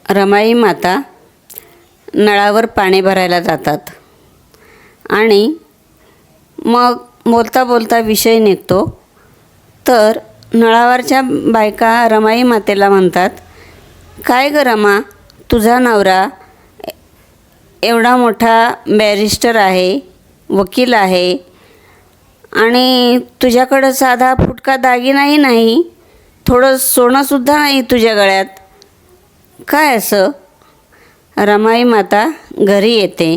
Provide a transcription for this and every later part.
रमाई माता नळावर पाणी भरायला जातात आणि मग बोलता बोलता विषय निघतो. तर नळावरच्या बायका रमाई मातेला म्हणतात, काय गं रमा, तुझा नवरा एवढा मोठा बॅरिस्टर आहे, वकील आहे आणि तुझ्याकडं साधा फुटका दागिनाही नाही, थोडं सोनंसुद्धा नाही तुझ्या गळ्यात, काय असं? रमाई माता घरी येते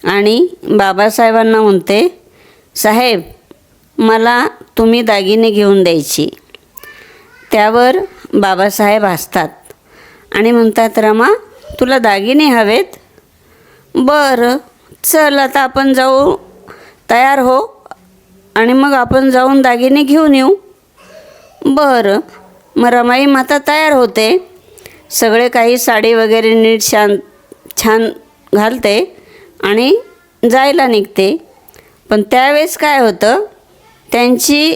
आणि बाबासाहेबांना म्हणते, साहेब मला तुम्ही दागिने घेऊन द्यायची. त्यावर बाबासाहेब हसतात आणि म्हणतात, रमा तुला दागिने हवेत? बरं चल, आता आपण जाऊ, तयार हो आणि मग आपण जाऊन दागिने घेऊन येऊ. बरं, मग रमाई माता तयार होते, सगळे काही साडी वगैरे नीट छान घालते आणि जायला निघते. पण त्यावेळेस काय होतं, त्यांची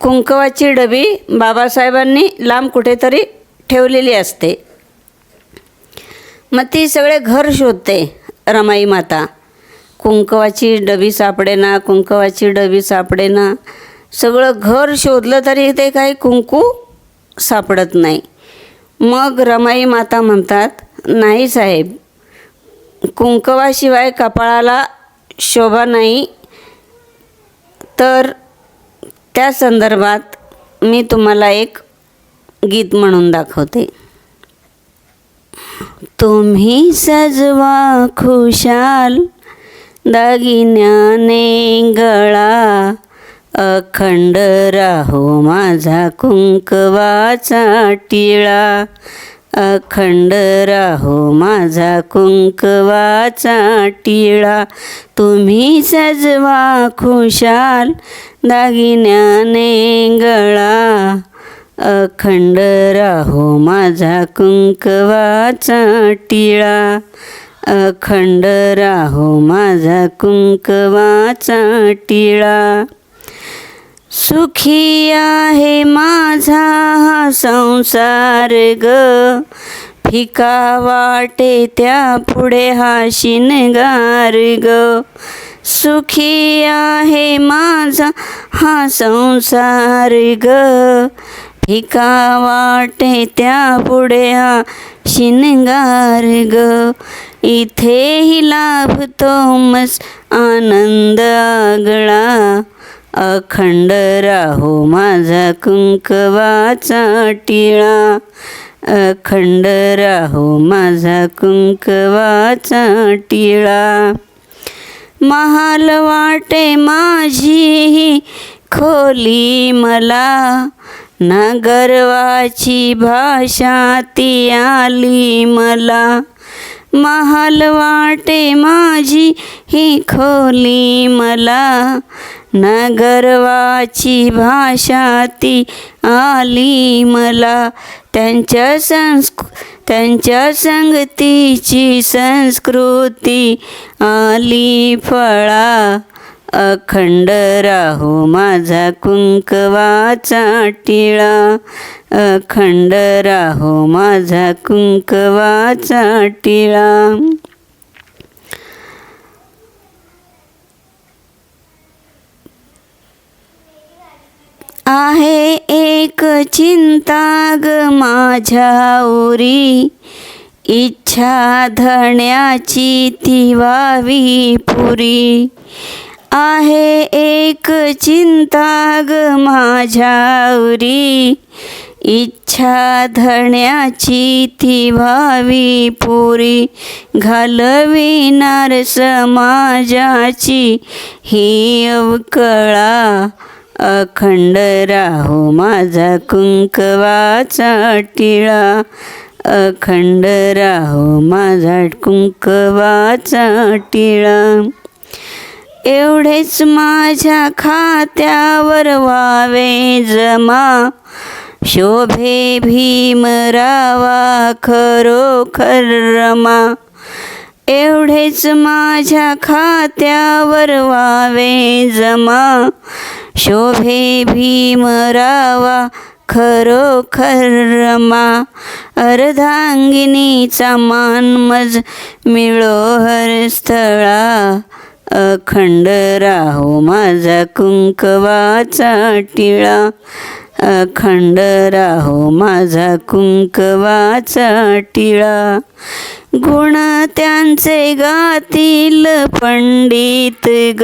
कुंकवाची डबी बाबासाहेबांनी लांब कुठेतरी ठेवलेली असते. मग ती सगळे घर शोधते रमाई माता, कुंकवाची डबी सापडेना, कुंकवाची डबी सापडेना. सगळं घर शोधलं तरी ते काही कुंकू सापडत नाही. मग रमाई माता म्हणतात, नाही साहेब, कुंकवाशिवाय कपाळाला शोभा नाही. तर त्या संदर्भात मी तुम्हाला एक गीत म्हणून दाखवते. तुम्ही सजवा खुशाल दागिन्याने गळा, अखंड राहो माझा कुंकवाचा टिळा, अखंड राहो माझा कुंकवाचा टिळा. तुम्ही सजवा खुशाल दागिन्याने गळा, अखंड राहो माझा कुंकवाचा टिळा, अखंड राहो माझा कुंकवाचा टिळा. सुखी आहे माझा हा संसार ग, फिका वाटे त्या पुढे हा शिनगार ग. सुखी आहे माझा हा संसार ग, फिका वाटे त्या पुढे हा शिनगार ग. इथेही लाभतो मस आनंद आगळा, अखंड राहो माझा कुंकवाचा टिळा, अखंड राहो माझा कुंकवाचा टिळा. महाल वाटे माझी ही खोली मला, ना गर्वाची भाषा ती आली मला. महाल वाटे माझी ही खोली मला, ना गर्वाची भाषा ती आली मला. त्यांच्या संगतीची संस्कृती आली फळा, अखंड राहो माझा कुंकवाचा टिळा, अखंड राहो माझा कुंकवाचा टिळा. आहे एक चिंता ग माझ्या उरी, इच्छा धण्याची ती व्हावी पुरी. आहे एक चिंता ग माझ्या उरी, इच्छा धण्याची ती व्हावी पुरी. घालविणार समाजाची ही अवकळा, अखंड राहो माझा कुंकवाचा टिळा, अखंड राहो माझा कुंकवाचा टिळा. एवढेच माझ्या खात्यावर व्हावे जमा, शोभे भीमरावा खरोखर रमा. एवढेच माझ्या खात्यावर व्हावे जमा, शोभे भीमरावा खरोखर रमा अर्धांगिनीचा मान मज मिळो हर स्थळा. अखंड राहो माझा कुंकवाचा टिळा. अखंड राहो माझा कुंकवाचा टिळा. गुण त्यांचे गातील पंडित ग,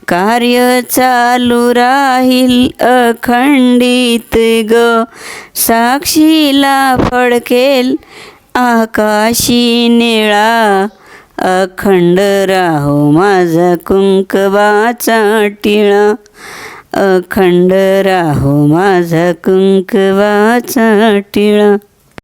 कार्य चालू राहील अखंडित ग. साक्षीला फडकेल आकाशी निळा. अखंड राहो माझा कुंकवाचा टिळा. अखंड राहो माझा कुंकवाचा टिळा.